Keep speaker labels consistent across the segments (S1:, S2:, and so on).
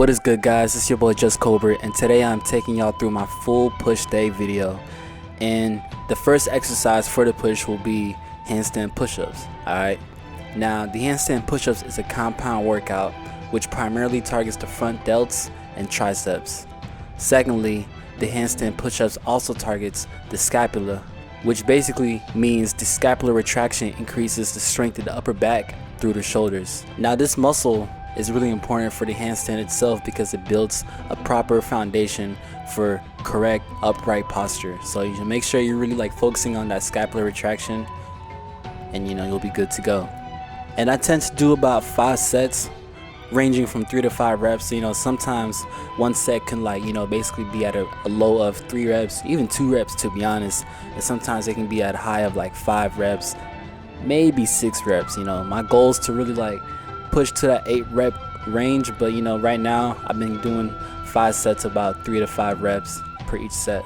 S1: What is good, guys? It's your boy Just Colbert, and today I'm taking y'all through my full push day video. And the first exercise for the push will be handstand push-ups. Alright, now the handstand push-ups is a compound workout which primarily targets the front delts and triceps. Secondly, the handstand push-ups also targets the scapula, which basically means the scapular retraction increases the strength of the upper back through the shoulders. Now this muscle is really important for the handstand itself because it builds a proper foundation for correct upright posture. So you should make sure you're really focusing on that scapular retraction, and you'll be good to go. And I tend to do about 5 sets ranging from 3 to 5 reps. Sometimes one set can basically be at a low of 3 reps, even 2 reps to be honest, and sometimes it can be at a high of 5 reps, maybe 6 reps. My goal is to really push to that 8 rep range, but right now I've been doing 5 sets, about 3 to 5 reps per each set.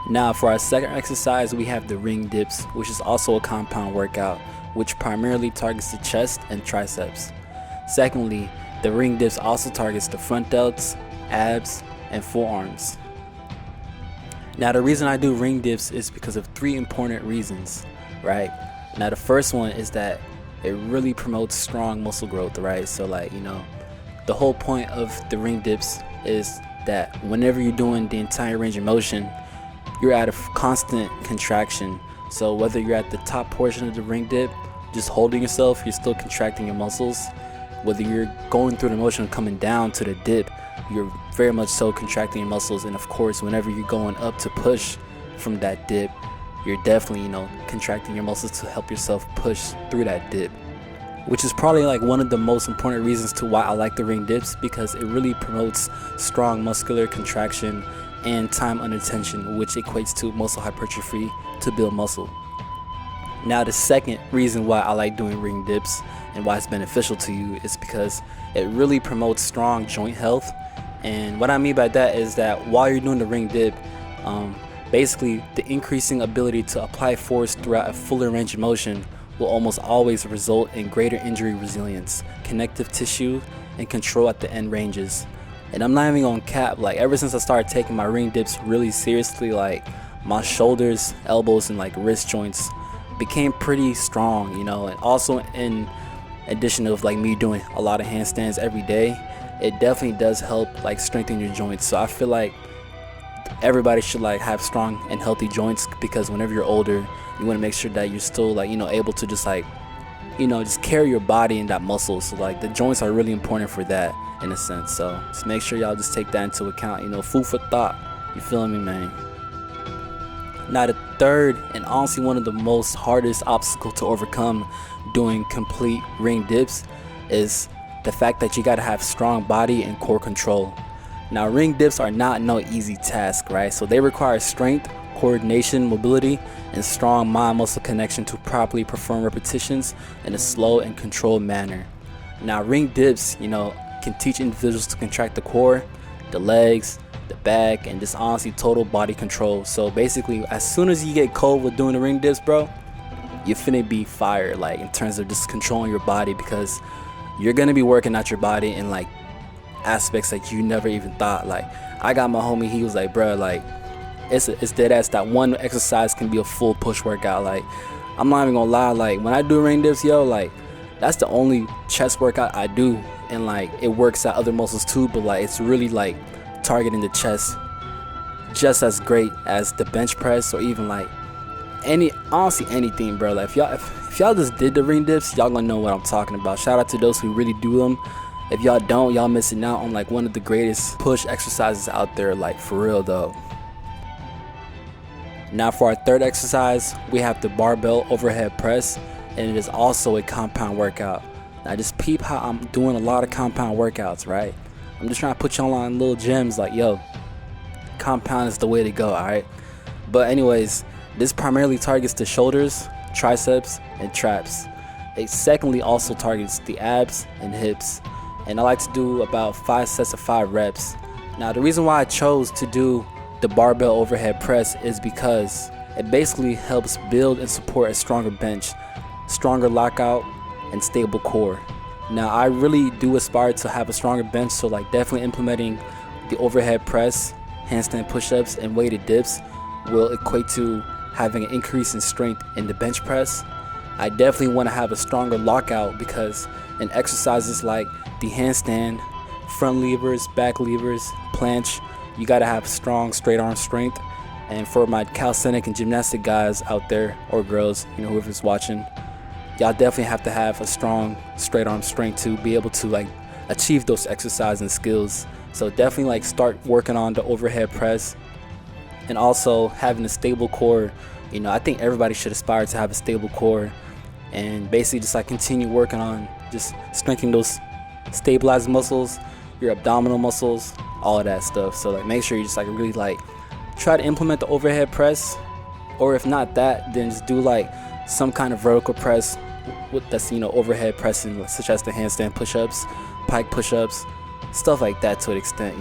S1: Now for our second exercise, we have the ring dips, which is also a compound workout which primarily targets the chest and triceps. Secondly, the ring dips also targets the front delts, abs, and forearms. Now the reason I do ring dips is because of 3 important reasons, right? Now the first one is that it really promotes strong muscle growth, right? So the whole point of the ring dips is that whenever you're doing the entire range of motion, you're at a constant contraction. So whether you're at the top portion of the ring dip, just holding yourself, you're still contracting your muscles. Whether you're going through the motion coming down to the dip, you're very much so contracting your muscles. And of course, whenever you're going up to push from that dip, you're definitely contracting your muscles to help yourself push through that dip, which is probably one of the most important reasons to why I like the ring dips, because it really promotes strong muscular contraction and time under tension, which equates to muscle hypertrophy to build muscle. Now the second reason why I like doing ring dips and why it's beneficial to you is because it really promotes strong joint health. And what I mean by that is that while you're doing the ring dip, basically the increasing ability to apply force throughout a fuller range of motion will almost always result in greater injury resilience, connective tissue, and control at the end ranges. And I'm not even gonna cap, ever since I started taking my ring dips really seriously, my shoulders, elbows, and wrist joints became pretty strong, and also in addition of me doing a lot of handstands every day, it definitely does help strengthen your joints. So I feel like everybody should have strong and healthy joints, because whenever you're older, you want to make sure that you're still able to just just carry your body in that muscle. So the joints are really important for that in a sense. So just make sure y'all just take that into account, food for thought. You feeling me, man? Now the third, and honestly one of the most hardest obstacle to overcome doing complete ring dips, is the fact that you got to have strong body and core control. Now ring dips are not no easy task, right? So they require strength, coordination, mobility, and strong mind-muscle connection to properly perform repetitions in a slow and controlled manner. Now ring dips, can teach individuals to contract the core, the legs, the back, and just honestly total body control. So basically, as soon as you get cold with doing the ring dips, bro, you're finna be fired, in terms of just controlling your body, because you're gonna be working out your body in aspects that you never even thought. I got my homie, he was bro, it's dead ass that one exercise can be a full push workout. I'm not even gonna lie, when I do ring dips, yo, that's the only chest workout I do, and it works out other muscles too, but it's really targeting the chest just as great as the bench press, or even honestly anything, bro. If y'all just did the ring dips, y'all gonna know what I'm talking about. Shout out to those who really do them. If y'all don't, y'all missing out on one of the greatest push exercises out there, for real though. Now for our third exercise, we have the barbell overhead press, and it is also a compound workout. Now just peep how I'm doing a lot of compound workouts, right? I'm just trying to put y'all on little gems, yo, compound is the way to go, alright? But anyways, this primarily targets the shoulders, triceps, and traps. It secondly also targets the abs and hips, and I like to do about 5 sets of 5 reps. Now the reason why I chose to do the barbell overhead press is because it basically helps build and support a stronger bench, stronger lockout, and stable core. Now I really do aspire to have a stronger bench, so like definitely implementing the overhead press, handstand push-ups, and weighted dips will equate to having an increase in strength in the bench press. I definitely want to have a stronger lockout, because in exercises like the handstand, front levers, back levers, planche, you got to have strong straight arm strength. And for my calisthenic and gymnastic guys out there, or girls, whoever's watching, y'all definitely have to have a strong straight arm strength to be able to like achieve those exercises and skills. So definitely like start working on the overhead press, and also having a stable core. I think everybody should aspire to have a stable core, and basically just like continue working on just strengthening those stabilized muscles, your abdominal muscles, all of that stuff. So like make sure you just like really like try to implement the overhead press, or if not that, then just do like some kind of vertical press with that's overhead pressing, such as the handstand push-ups, pike push-ups, stuff like that to an extent.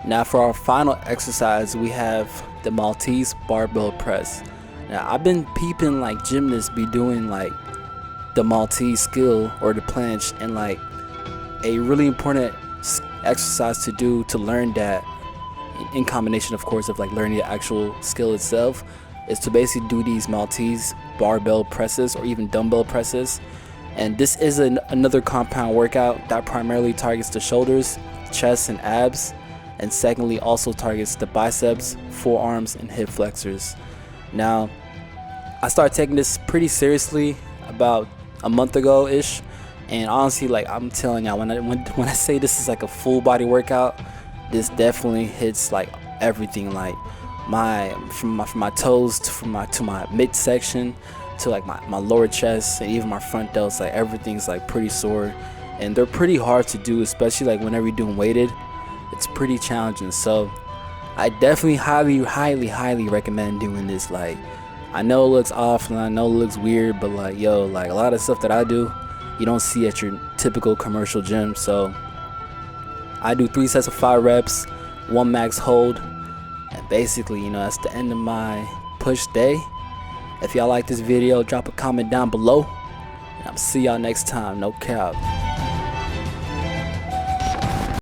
S1: Now for our final exercise, we have the Maltese barbell press. Now I've been peeping like gymnasts be doing like the Maltese skill or the planche, and like a really important exercise to do to learn that, in combination of course of like learning the actual skill itself, is to basically do these Maltese barbell presses or even dumbbell presses. And this is another compound workout that primarily targets the shoulders, chest, and abs, and secondly also targets the biceps, forearms, and hip flexors. Now I started taking this pretty seriously about a month ago ish, and honestly, like I'm telling y'all, when I say this is like a full body workout, this definitely hits like everything, like from my toes to my midsection to like my lower chest and even my front delts. Like everything's like pretty sore, and they're pretty hard to do, especially like whenever you're doing weighted. It's pretty challenging. So I definitely highly recommend doing this. Like I know it looks off and I know it looks weird, but like like a lot of stuff that I do you don't see at your typical commercial gym. So I do 3 sets of 5 reps, 1 max hold, and basically that's the end of my push day. If y'all like this video, drop a comment down below, and I'll see y'all next time. No cap.